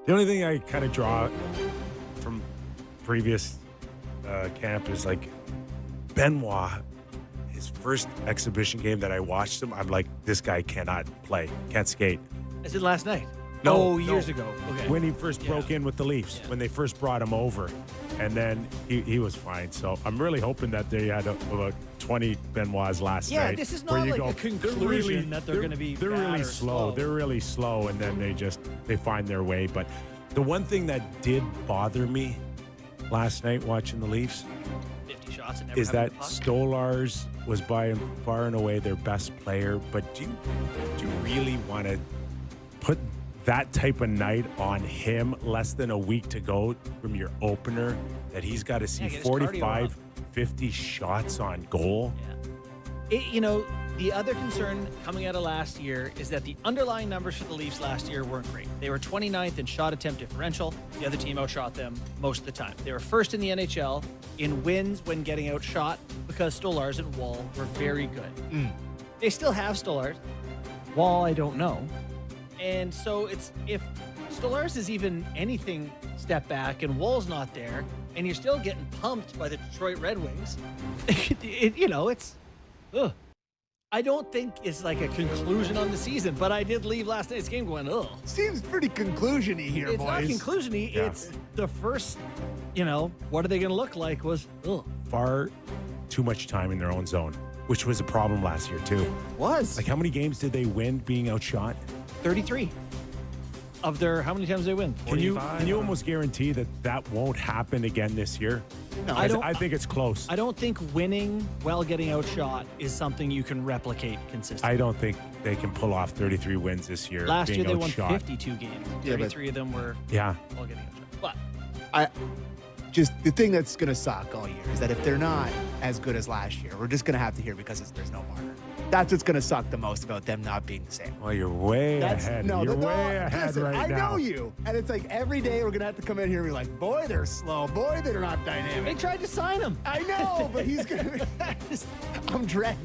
The only thing I kind of draw from previous camp is like Benoit, his first exhibition game that I watched him, I'm like, this guy cannot play, can't skate. Is it last night? No, years ago. Okay. When he first broke in with the Leafs, when they first brought him over, and then he was fine. So I'm really hoping that they had about 20 Benoits last night. Yeah, this is not like a conclusion that they're going to be They're bad really or slow. They're really slow, and then they find their way. But the one thing that did bother me last night watching the Leafs 50 shots and never is having that the puck. Stolars was by far and away their best player. But do you really want to put that type of night on him less than a week to go from your opener, that he's got to see get his 45, 50 shots on goal? Yeah. The other concern coming out of last year is that the underlying numbers for the Leafs last year weren't great. They were 29th in shot attempt differential. The other team outshot them most of the time. They were first in the NHL in wins when getting outshot because Stolars and Wall were very good. They still have Stolars. Wall, I don't know. And so it's if Stolars is even anything step back and Wall's not there, and you're still getting pumped by the Detroit Red Wings, it's ugh. I don't think it's like a conclusion on the season, but I did leave last night's game going, ugh. Seems pretty conclusion-y here, It's boys. not conclusion-y. Yeah. It's the first, what are they going to look like was, ugh. Far too much time in their own zone, which was a problem last year too. Was. Like, how many games did they win being outshot? 33 of their, how many times they win? Can you 45? almost guarantee that won't happen again this year? No, I think it's close. I don't think winning while getting outshot is something you can replicate consistently. I don't think they can pull off 33 wins this year. Last year being they won outshot. 52 games. Yeah, but- 33 of them were Yeah. while getting outshot. But just the thing that's going to suck all year is that if they're not as good as last year, we're just going to have to hear because there's no Marner. That's what's going to suck the most about them not being the same. Well, you're way ahead. You're way ahead listen, right I now. know you. And it's like every day we're going to have to come in here and be like, boy, they're slow. Boy, they're not they dynamic. tried to sign him. I know, but he's going to be... I'm dreading.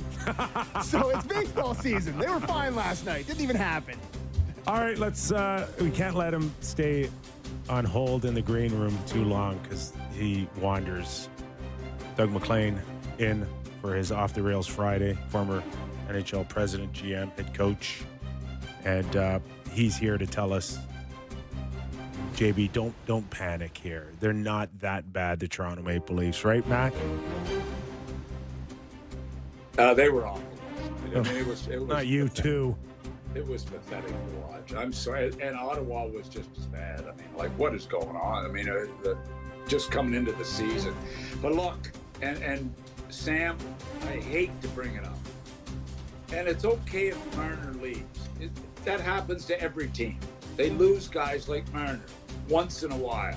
So it's baseball season. They were fine last night. Didn't even happen. All right, we can't let him stay on hold in the green room too long because he wanders. Doug McLean in for his Off the Rails Friday, former NHL president, GM, head coach. And he's here to tell us, JB, don't panic here. They're not that bad, the Toronto Maple Leafs, right, Mac? They were awful. I mean, it was Not you, pathetic. too. It was pathetic to watch. I'm sorry. And Ottawa was just as bad. I mean, like, what is going on? I mean, just coming into the season. But look, and Sam, I hate to bring it up. And it's okay if Marner leaves. That happens to every team. They lose guys like Marner once in a while.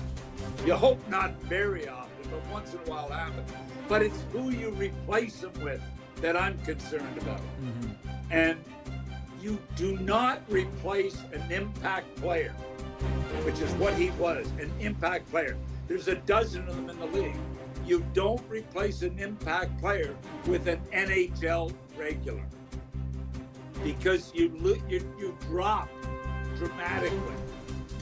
You hope not very often, but once in a while happens. But it's who you replace them with that I'm concerned about. Mm-hmm. And you do not replace an impact player, which is what he was, an impact player. There's a dozen of them in the league. You don't replace an impact player with an NHL regular because you drop dramatically.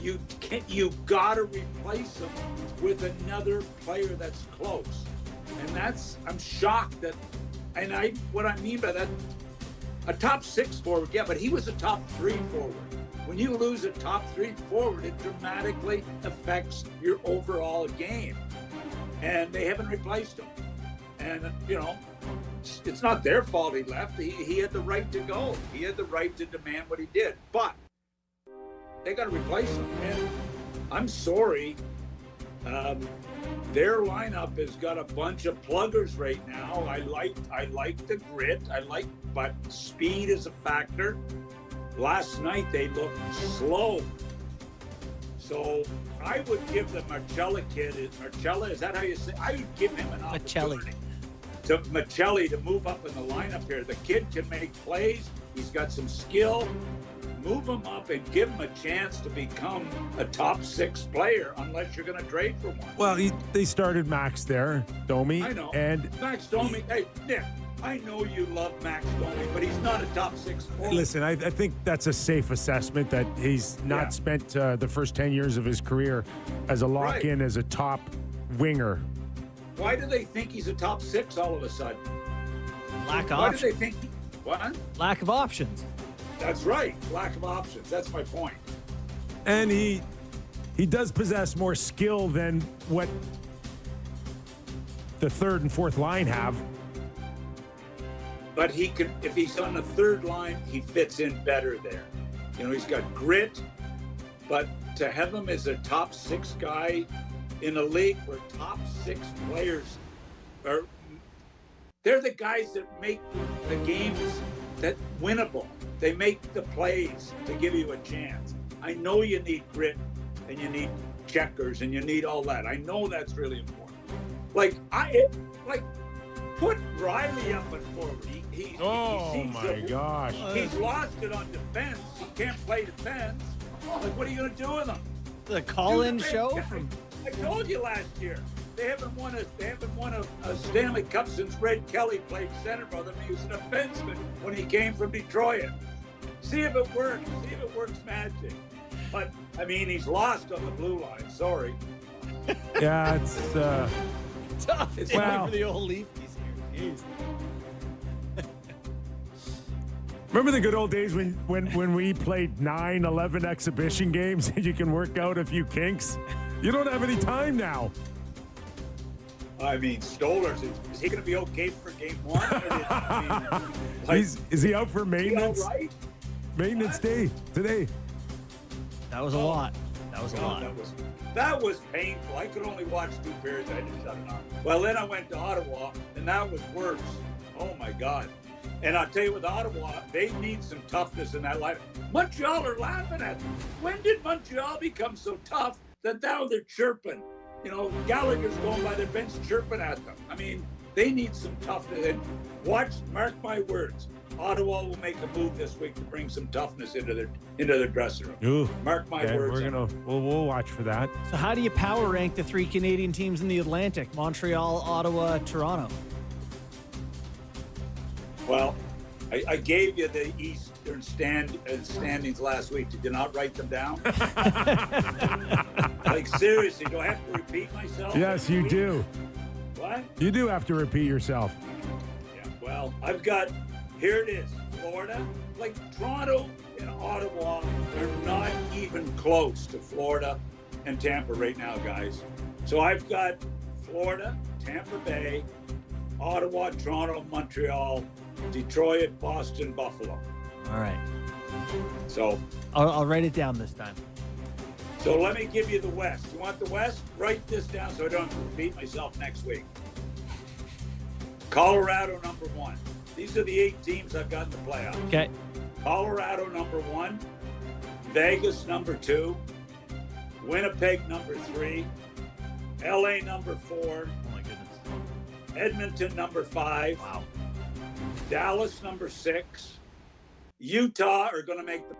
You gotta replace them with another player that's close, and I'm shocked that. And what I mean by that, a top 6 forward, yeah, but he was a top 3 forward. When you lose a top 3 forward, it dramatically affects your overall game. And they haven't replaced him. And, it's not their fault he left. He had the right to go. He had the right to demand what he did. But they got to replace him. And I'm sorry. Their lineup has got a bunch of pluggers right now. I like the grit. But speed is a factor. Last night they looked slow. So I would give the Marcella kid, Marcella, is that how you say? I would give him an opportunity. Machelli to move up in the lineup here. The kid can make plays. He's got some skill. Move him up and give him a chance to become a top 6 player unless you're going to trade for one. Well, they started Max there, Domi. I know. And Max Domi. Hey, Nick, I know you love Max Domi, but he's not a top 6 forward. Listen, I think that's a safe assessment that he's not spent the first 10 years of his career as a lock-in, as a top winger. Why do they think he's a top 6 all of a sudden? Lack of Why options. do they think? What? Lack of options. That's right. Lack of options. That's my point. And he does possess more skill than what the third and fourth line have. But he can, if he's on the third line, he fits in better there. You know, he's got grit, but to have him as a top 6 guy in a league where top 6 players they're the guys that make the games that winnable. They make the plays to give you a chance. I know you need grit and you need checkers and you need all that. I know that's really important. Put Riley up and forward. He my gosh. He's lost it on defense. He can't play defense. Like, what are you going to do with him? The call-in show from. I told you last year. They haven't won a Stanley Cup since Red Kelly played center for them. He was an defenseman when he came from Detroit. See if it works. See if it works magic. But I mean, he's lost on the blue line. Sorry. Yeah, it's Tough day Wow. for the old Leafs here. Jeez. remember the good old days when we played 9, 11 exhibition games and you can work out a few kinks? You don't have any time now. I mean, Stolarz, is he going to be okay for game 1? Is he out for maintenance? All right? Maintenance day today. That was a lot. That was a lot. That was painful. I could only watch 2 periods. I just shut it off. Well, then I went to Ottawa, and that was worse. Oh, my God. And I'll tell you, with Ottawa, they need some toughness in that line. Montreal are laughing at them. When did Montreal become so tough that now they're chirping? You know, Gallagher's going by their bench chirping at them. I mean, they need some toughness. And mark my words, Ottawa will make a move this week to bring some toughness into their dressing room. Ooh, Mark my words. We'll watch for that. So how do you power rank the 3 Canadian teams in the Atlantic? Montreal, Ottawa, Toronto. Well, I gave you the Eastern standings last week. Did you not write them down? Like, seriously, do I have to repeat myself? Yes, you do. What? You do have to repeat yourself. Yeah, well, I've got, here it is, Florida. Like, Toronto and Ottawa are not even close to Florida and Tampa right now, guys. So I've got Florida, Tampa Bay, Ottawa, Toronto, Montreal, Detroit, Boston, Buffalo. All right. So I'll write it down this time. So let me give you the West. You want the West? Write this down so I don't repeat myself next week. Colorado, number 1. These are the 8 teams I've got in the playoffs. Okay. Colorado, number 1. Vegas, number 2. Winnipeg, number 3. LA, number 4. Oh my goodness. Edmonton, number 5. Wow. Dallas, number 6. Utah are going to make the